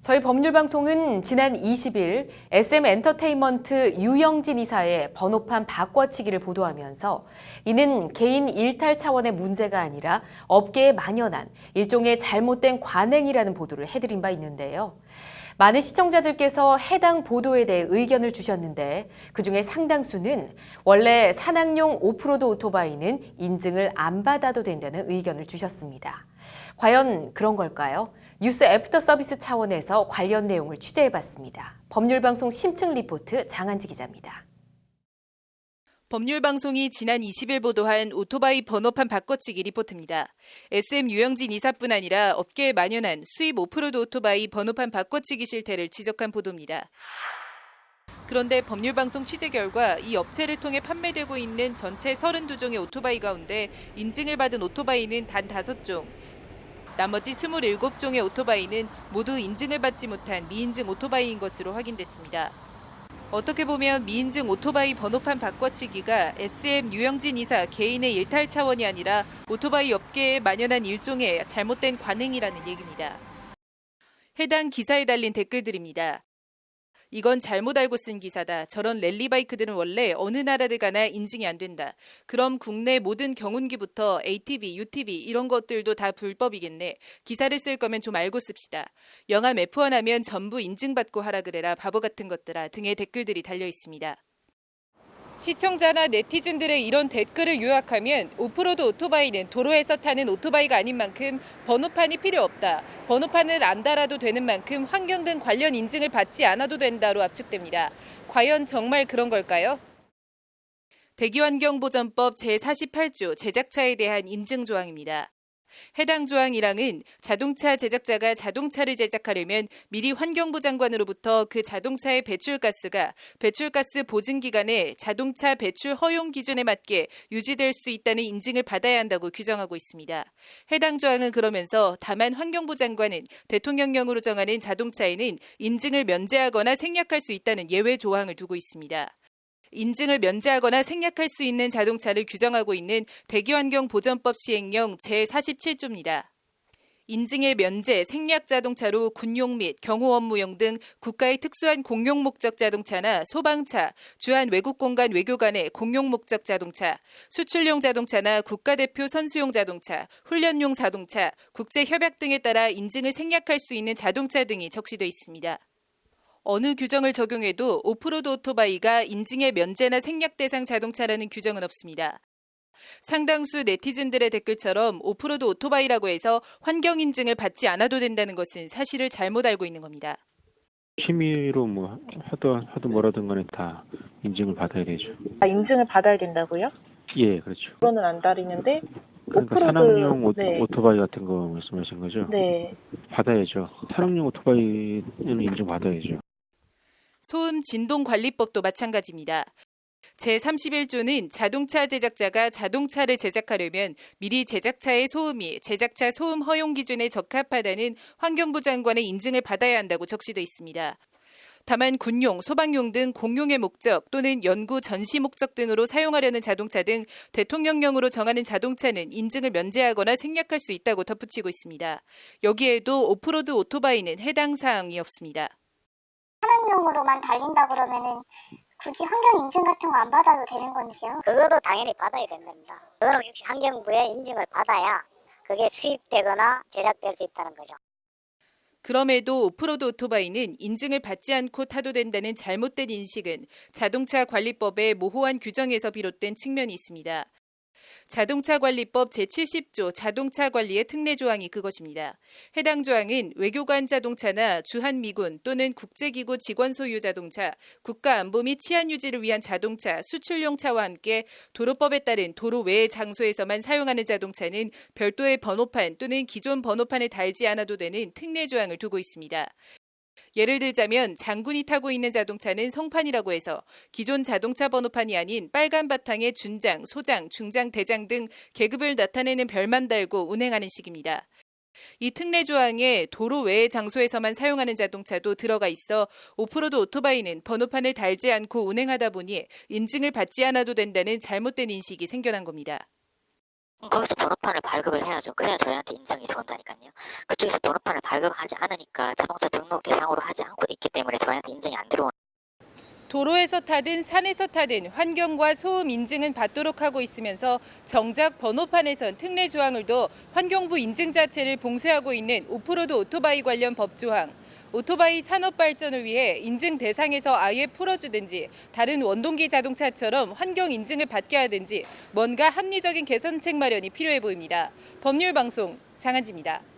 저희 법률방송은 지난 20일 SM엔터테인먼트 유영진 이사의 번호판 바꿔치기를 보도하면서 이는 개인 일탈 차원의 문제가 아니라 업계에 만연한 일종의 잘못된 관행이라는 보도를 해드린 바 있는데요. 많은 시청자들께서 해당 보도에 대해 의견을 주셨는데 그중에 상당수는 원래 산악용 오프로드 오토바이는 인증을 안 받아도 된다는 의견을 주셨습니다. 과연 그런 걸까요? 뉴스 애프터 서비스 차원에서 관련 내용을 취재해봤습니다. 법률방송 심층 리포트 장한지 기자입니다. 법률방송이 지난 20일 보도한 오토바이 번호판 바꿔치기 리포트입니다. SM 유영진 이사뿐 아니라 업계에 만연한 수입 오프로드 오토바이 번호판 바꿔치기 실태를 지적한 보도입니다. 그런데 법률방송 취재 결과 이 업체를 통해 판매되고 있는 전체 32종의 오토바이 가운데 인증을 받은 오토바이는 단 5종, 나머지 27종의 오토바이는 모두 인증을 받지 못한 미인증 오토바이인 것으로 확인됐습니다. 어떻게 보면 미인증 오토바이 번호판 바꿔치기가 SM 유영진 이사 개인의 일탈 차원이 아니라 오토바이 업계에 만연한 일종의 잘못된 관행이라는 얘기입니다. 해당 기사에 달린 댓글들입니다. 이건 잘못 알고 쓴 기사다. 저런 랠리바이크들은 원래 어느 나라를 가나 인증이 안 된다. 그럼 국내 모든 경운기부터 ATV, UTV 이런 것들도 다 불법이겠네. 기사를 쓸 거면 좀 알고 씁시다. 영암 F1 하면 전부 인증받고 하라 그래라. 바보 같은 것들아 등의 댓글들이 달려 있습니다. 시청자나 네티즌들의 이런 댓글을 요약하면 오프로드 오토바이는 도로에서 타는 오토바이가 아닌 만큼 번호판이 필요 없다. 번호판을 안 달아도 되는 만큼 환경 등 관련 인증을 받지 않아도 된다로 압축됩니다. 과연 정말 그런 걸까요? 대기환경보전법 제48조 제작차에 대한 인증 조항입니다. 해당 조항 1항은 자동차 제작자가 자동차를 제작하려면 미리 환경부 장관으로부터 그 자동차의 배출가스가 배출가스 보증 기간에 자동차 배출 허용 기준에 맞게 유지될 수 있다는 인증을 받아야 한다고 규정하고 있습니다. 해당 조항은 그러면서 다만 환경부 장관은 대통령령으로 정하는 자동차에는 인증을 면제하거나 생략할 수 있다는 예외 조항을 두고 있습니다. 인증을 면제하거나 생략할 수 있는 자동차를 규정하고 있는 대기환경보전법 시행령 제47조입니다. 인증의 면제, 생략 자동차로 군용 및 경호 업무용 등 국가의 특수한 공용 목적 자동차나 소방차, 주한 외국 공간 외교관의 공용 목적 자동차, 수출용 자동차나 국가대표 선수용 자동차, 훈련용 자동차, 국제협약 등에 따라 인증을 생략할 수 있는 자동차 등이 적시되어 있습니다. 어느 규정을 적용해도 오프로드 오토바이가 인증의 면제나 생략 대상 자동차라는 규정은 없습니다. 상당수 네티즌들의 댓글처럼 오프로드 오토바이라고 해서 환경 인증을 받지 않아도 된다는 것은 사실을 잘못 알고 있는 겁니다. 취미로 하도 뭐라든 간에 다 인증을 받아야 되죠. 인증을 받아야 된다고요? 예, 그렇죠. 그거는 안 다리는데 그러니까 오프로드, 산악용 네. 오토바이 같은 거 말씀하신 거죠? 네. 받아야죠. 산악용 오토바이는 인증 받아야죠. 소음진동관리법도 마찬가지입니다. 제31조는 자동차 제작자가 자동차를 제작하려면 미리 제작차의 소음이 제작차 소음 허용 기준에 적합하다는 환경부 장관의 인증을 받아야 한다고 적시되어 있습니다. 다만 군용, 소방용 등 공용의 목적 또는 연구, 전시 목적 등으로 사용하려는 자동차 등 대통령령으로 정하는 자동차는 인증을 면제하거나 생략할 수 있다고 덧붙이고 있습니다. 여기에도 오프로드 오토바이는 해당 사항이 없습니다. 산악용으로만 달린다 그러면은 굳이 환경 인증 같은 거 안 받아도 되는 건지요? 그거도 당연히 받아야 된답니다. 그거는 역시 환경부의 인증을 받아야 그게 수입되거나 제작될 수 있다는 거죠. 그럼에도 오프로드 오토바이는 인증을 받지 않고 타도 된다는 잘못된 인식은 자동차 관리법의 모호한 규정에서 비롯된 측면이 있습니다. 자동차관리법 제70조 자동차관리의 특례 조항이 그것입니다. 해당 조항은 외교관 자동차나 주한미군 또는 국제기구 직원 소유 자동차, 국가안보 및 치안 유지를 위한 자동차, 수출용 차와 함께 도로법에 따른 도로 외의 장소에서만 사용하는 자동차는 별도의 번호판 또는 기존 번호판에 달지 않아도 되는 특례 조항을 두고 있습니다. 예를 들자면 장군이 타고 있는 자동차는 성판이라고 해서 기존 자동차 번호판이 아닌 빨간 바탕에 준장, 소장, 중장, 대장 등 계급을 나타내는 별만 달고 운행하는 식입니다. 이 특례 조항에 도로 외의 장소에서만 사용하는 자동차도 들어가 있어 오프로드 오토바이는 번호판을 달지 않고 운행하다 보니 인증을 받지 않아도 된다는 잘못된 인식이 생겨난 겁니다. 거기서 번호판을 발급을 해야죠. 그래야 저희한테 인증이 들어온다니까요. 그쪽에서 번호판을 발급하지 않으니까 자동차 등록 대상으로 하지 않고 있기 때문에 저희한테 인증이 안 들어오는. 도로에서 타든 산에서 타든 환경과 소음 인증은 받도록 하고 있으면서 정작 번호판에선 특례 조항을 둬 환경부 인증 자체를 봉쇄하고 있는 오프로드 오토바이 관련 법조항. 오토바이 산업 발전을 위해 인증 대상에서 아예 풀어주든지 다른 원동기 자동차처럼 환경 인증을 받게 하든지 뭔가 합리적인 개선책 마련이 필요해 보입니다. 법률방송 장한지입니다.